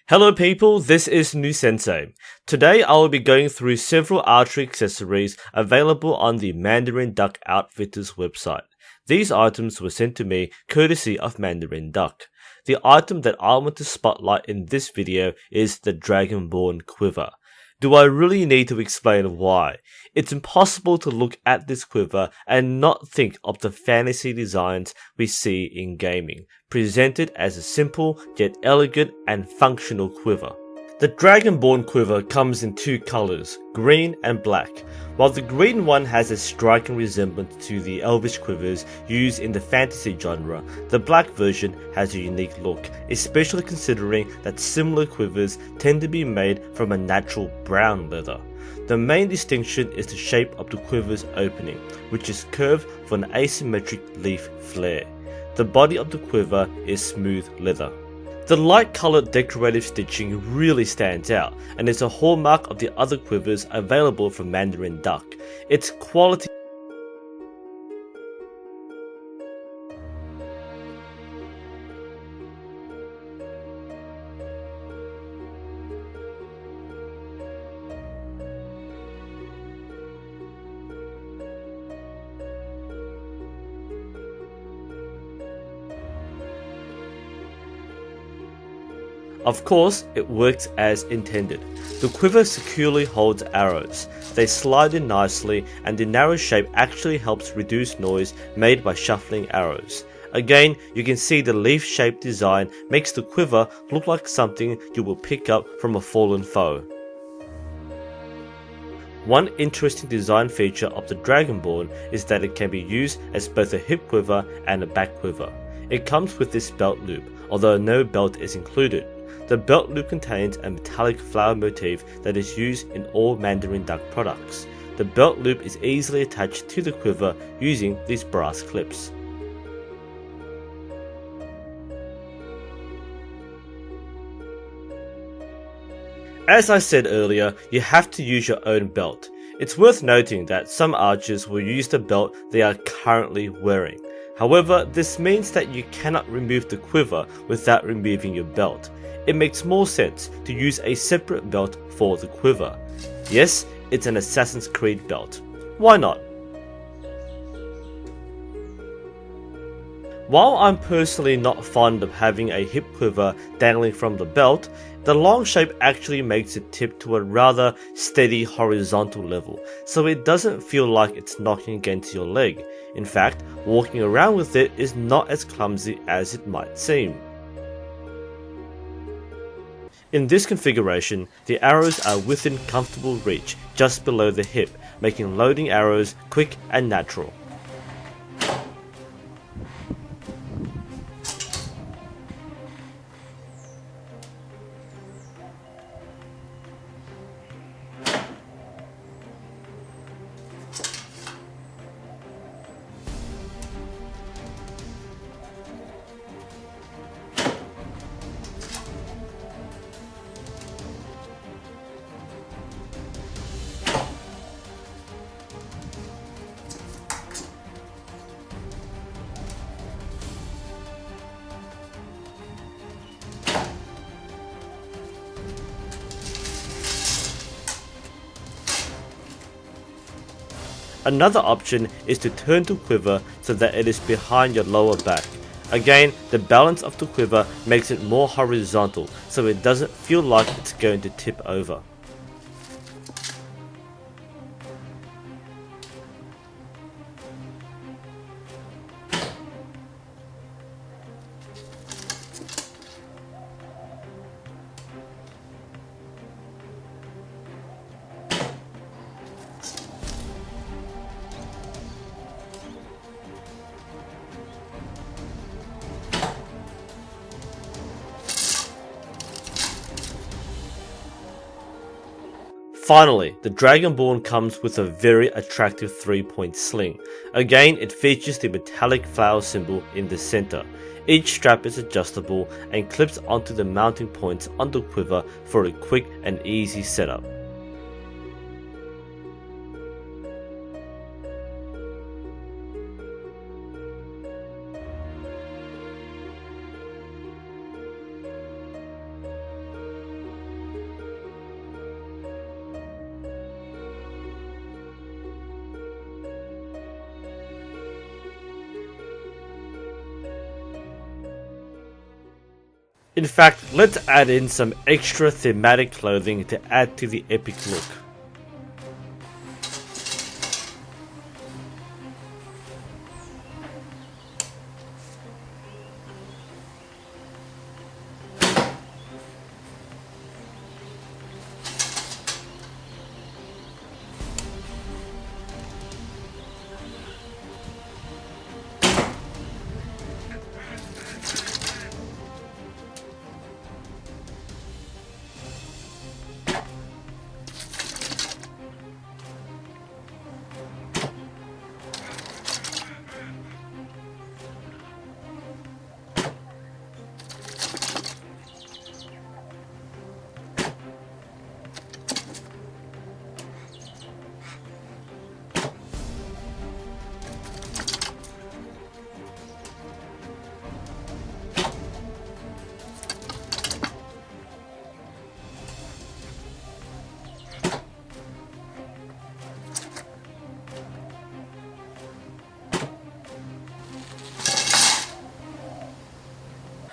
Hello people, this is New Sensei. Today I will be going through several archery accessories available on the Mandarin Duck Outfitters website. These items were sent to me courtesy of Mandarin Duck. The item that I want to spotlight in this video is the Dragonborn Quiver. Do I really need to explain why? It's impossible to look at this quiver and not think of the fantasy designs we see in gaming, presented as a simple yet elegant and functional quiver. The Dragonborn Quiver comes in two colors, green and black. While the green one has a striking resemblance to the elvish quivers used in the fantasy genre, the black version has a unique look, especially considering that similar quivers tend to be made from a natural brown leather. The main distinction is the shape of the quiver's opening, which is curved for an asymmetric leaf flare. The body of the quiver is smooth leather. The light-colored decorative stitching really stands out, and is a hallmark of the other quivers available from Mandarin Duck. Its quality Of course, it works as intended. The quiver securely holds arrows. They slide in nicely, and the narrow shape actually helps reduce noise made by shuffling arrows. Again, you can see the leaf-shaped design makes the quiver look like something you will pick up from a fallen foe. One interesting design feature of the Dragonborn is that it can be used as both a hip quiver and a back quiver. It comes with this belt loop, although no belt is included. The belt loop contains a metallic flower motif that is used in all Mandarin Duck products. The belt loop is easily attached to the quiver using these brass clips. As I said earlier, you have to use your own belt. It's worth noting that some archers will use the belt they are currently wearing. However, this means that you cannot remove the quiver without removing your belt. It makes more sense to use a separate belt for the quiver. Yes, it's an Assassin's Creed belt. Why not? While I'm personally not fond of having a hip quiver dangling from the belt, the long shape actually makes it tip to a rather steady horizontal level, so it doesn't feel like it's knocking against your leg. In fact, walking around with it is not as clumsy as it might seem. In this configuration, the arrows are within comfortable reach just below the hip, making loading arrows quick and natural. Another option is to turn the quiver so that it is behind your lower back. Again, the balance of the quiver makes it more horizontal, so it doesn't feel like it's going to tip over. Finally, the Dragonborn comes with a very attractive 3-point sling. Again, it features the metallic flower symbol in the center. Each strap is adjustable and clips onto the mounting points on the quiver for a quick and easy setup. In fact, let's add in some extra thematic clothing to add to the epic look.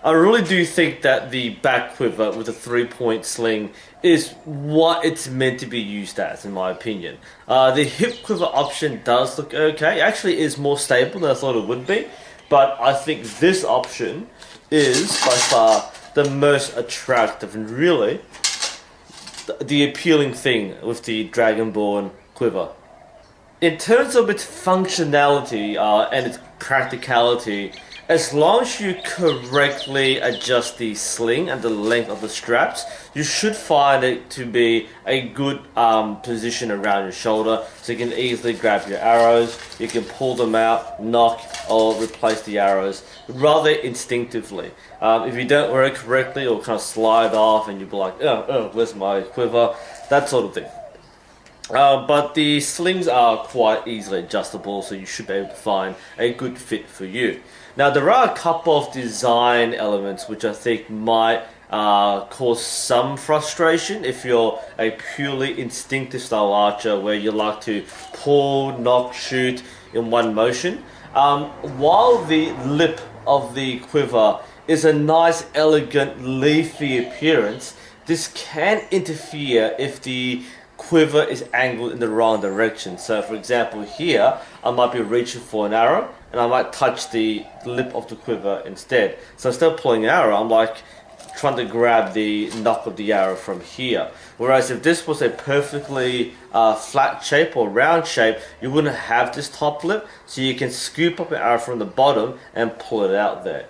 I really do think that the back quiver with a 3-point sling is what it's meant to be used as, in my opinion. The hip quiver option does look okay. It actually is more stable than I thought it would be, but I think this option is by far the most attractive and really the appealing thing with the Dragonborn Quiver. In terms of its functionality and its practicality, as long as you correctly adjust the sling and the length of the straps, you should find it to be a good position around your shoulder, so you can easily grab your arrows, you can pull them out, knock, or replace the arrows rather instinctively. If you don't wear it correctly, it'll kind of slide off and you'll be like, oh, where's my quiver? That sort of thing. But the slings are quite easily adjustable, so you should be able to find a good fit for you. Now, there are a couple of design elements which I think might cause some frustration if you're a purely instinctive style archer where you like to pull, knock, shoot in one motion. While the lip of the quiver is a nice, elegant, leafy appearance, this can interfere if the quiver is angled in the wrong direction. So for example here, I might be reaching for an arrow and I might touch the lip of the quiver instead. So instead of pulling an arrow, I'm like trying to grab the knock of the arrow from here. Whereas if this was a perfectly flat shape or round shape, you wouldn't have this top lip, so you can scoop up an arrow from the bottom and pull it out there.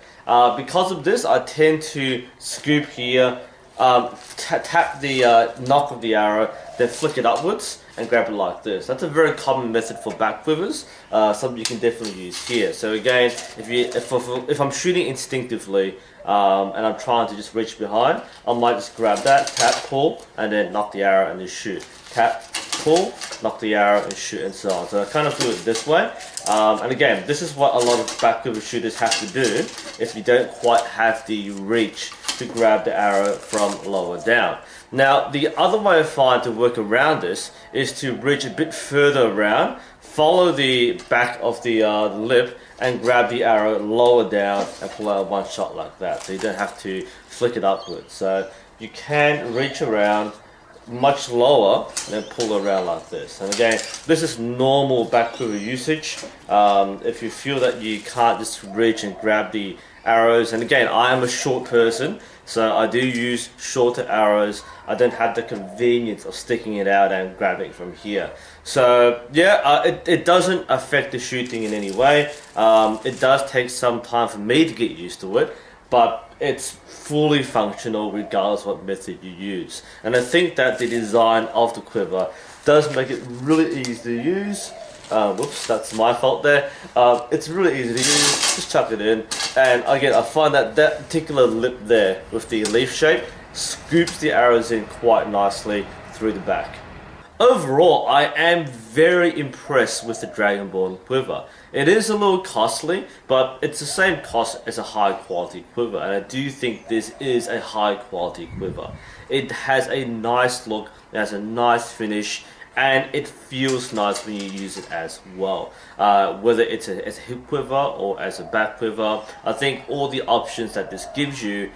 Because of this, I tend to scoop here, tap the knock of the arrow, then flick it upwards and grab it like this. That's a very common method for back quivers, something you can definitely use here. So again, if I'm shooting instinctively and I'm trying to just reach behind, I might just grab that, tap, pull, and then knock the arrow and just shoot. Tap, pull, knock the arrow and shoot, and so on. So I kind of do it this way. And again, this is what a lot of back quiver shooters have to do if you don't quite have the reach to grab the arrow from lower down. Now, the other way I find to work around this is to reach a bit further around, follow the back of the lip, and grab the arrow lower down and pull out one shot like that. So you don't have to flick it upwards. So you can reach around much lower and then pull around like this. And again, this is normal back quiver usage. If you feel that you can't just reach and grab the arrows, and again, I am a short person, so I do use shorter arrows. I don't have the convenience of sticking it out and grabbing from here. So yeah, it doesn't affect the shooting in any way. It does take some time for me to get used to it, but it's fully functional regardless of what method you use. And I think that the design of the quiver does make it really easy to use. Whoops, that's my fault there. It's really easy to use, just chuck it in. And again, I find that that particular lip there with the leaf shape scoops the arrows in quite nicely through the back. Overall, I am very impressed with the Dragonborn Quiver. It is a little costly, but it's the same cost as a high quality quiver, and I do think this is a high quality quiver. It has a nice look, it has a nice finish, and it feels nice when you use it as well. Whether it's as a hip quiver or as a back quiver, I think all the options that this gives you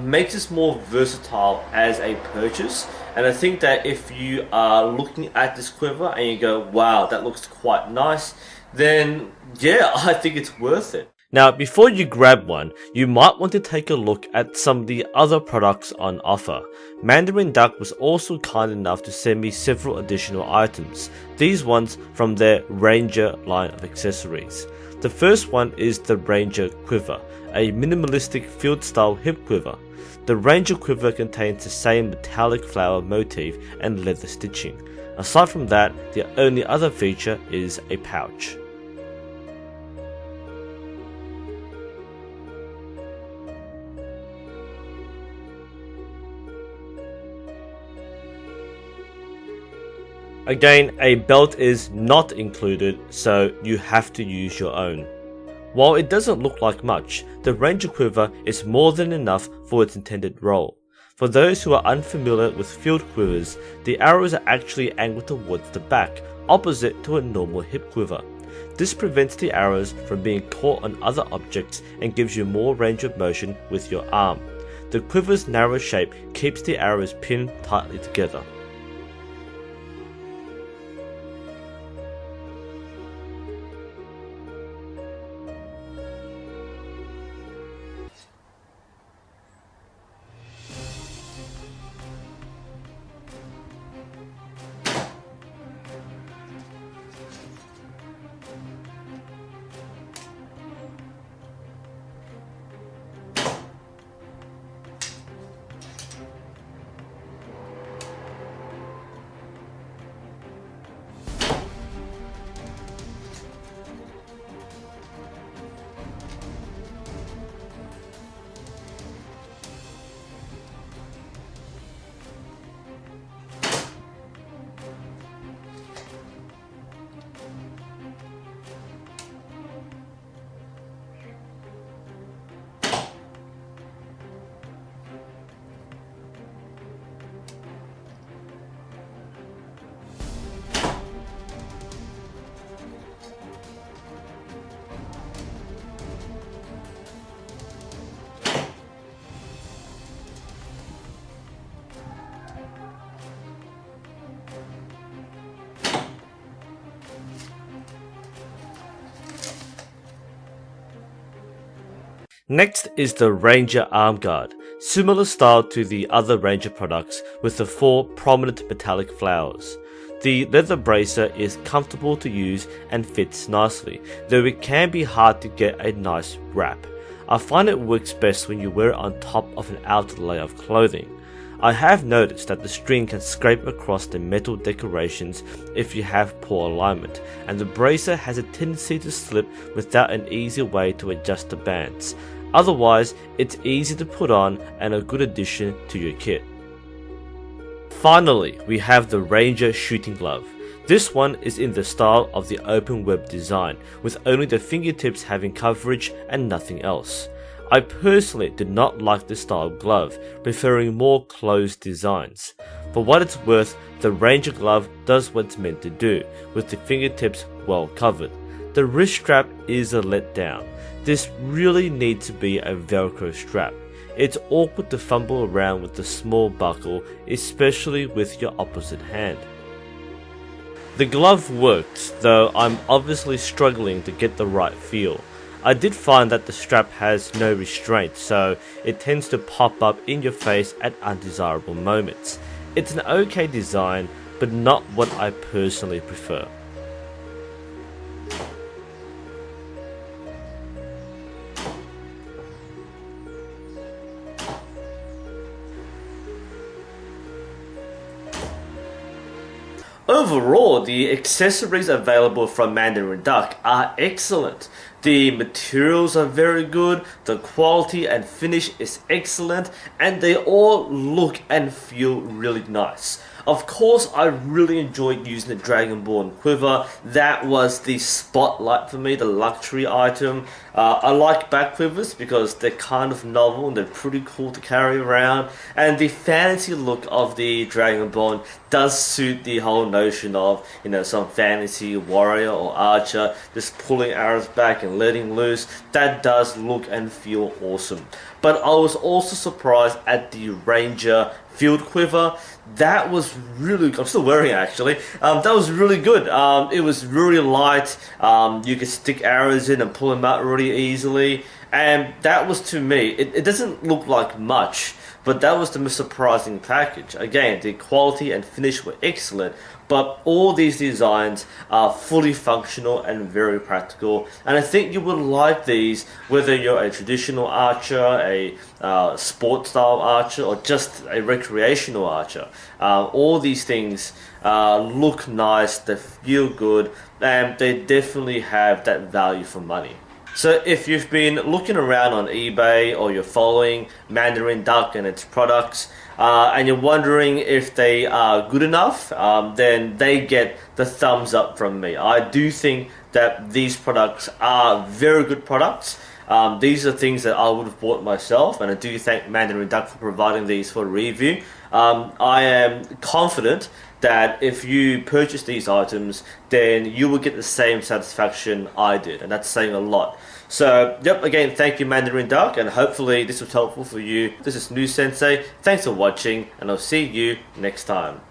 makes this more versatile as a purchase. And I think that if you are looking at this quiver and you go, wow, that looks quite nice, then yeah, I think it's worth it. Now, before you grab one, you might want to take a look at some of the other products on offer. Mandarin Duck was also kind enough to send me several additional items, these ones from their Ranger line of accessories. The first one is the Ranger Quiver, a minimalistic field-style hip quiver. The Ranger Quiver contains the same metallic flower motif and leather stitching. Aside from that, the only other feature is a pouch. Again, a belt is not included, so you have to use your own. While it doesn't look like much, the Ranger Quiver is more than enough for its intended role. For those who are unfamiliar with field quivers, the arrows are actually angled towards the back, opposite to a normal hip quiver. This prevents the arrows from being caught on other objects and gives you more range of motion with your arm. The quiver's narrow shape keeps the arrows pinned tightly together. Next is the Ranger Arm Guard, similar style to the other Ranger products with the 4 prominent metallic flowers. The leather bracer is comfortable to use and fits nicely, though it can be hard to get a nice wrap. I find it works best when you wear it on top of an outer layer of clothing. I have noticed that the string can scrape across the metal decorations if you have poor alignment, and the bracer has a tendency to slip without an easy way to adjust the bands. Otherwise, it's easy to put on and a good addition to your kit. Finally, we have the Ranger Shooting Glove. This one is in the style of the open web design, with only the fingertips having coverage and nothing else. I personally did not like this style glove, preferring more closed designs. For what it's worth, the Ranger glove does what it's meant to do, with the fingertips well covered. The wrist strap is a letdown. This really needs to be a Velcro strap. It's awkward to fumble around with the small buckle, especially with your opposite hand. The glove works, though I'm obviously struggling to get the right feel. I did find that the strap has no restraint, so it tends to pop up in your face at undesirable moments. It's an okay design, but not what I personally prefer. Overall, the accessories available from Mandarin Duck are excellent. The materials are very good, the quality and finish is excellent, and they all look and feel really nice. Of course, I really enjoyed using the Dragonborn Quiver. That was the spotlight for me, the luxury item. I like back quivers because they're kind of novel and they're pretty cool to carry around. And the fantasy look of the Dragonborn does suit the whole notion of, some fantasy warrior or archer just pulling arrows back and letting loose. That does look and feel awesome. But I was also surprised at the Ranger Field Quiver. That was really good. I'm still wearing it actually. That was really good. It was really light. You could stick arrows in and pull them out really easily. And that was, to me, it doesn't look like much, but that was the most surprising package. Again, the quality and finish were excellent, but all these designs are fully functional and very practical. And I think you would like these whether you're a traditional archer, a sport style archer, or just a recreational archer. All these things look nice, they feel good, and they definitely have that value for money. So if you've been looking around on eBay or you're following Mandarin Duck and its products and you're wondering if they are good enough, then they get the thumbs up from me. I do think that these products are very good products. These are things that I would have bought myself, and I do thank Mandarin Duck for providing these for review. I am confident that if you purchase these items, then you will get the same satisfaction I did, and that's saying a lot. So, yep, again, thank you Mandarin Duck, and hopefully this was helpful for you. This is New Sensei, thanks for watching, and I'll see you next time.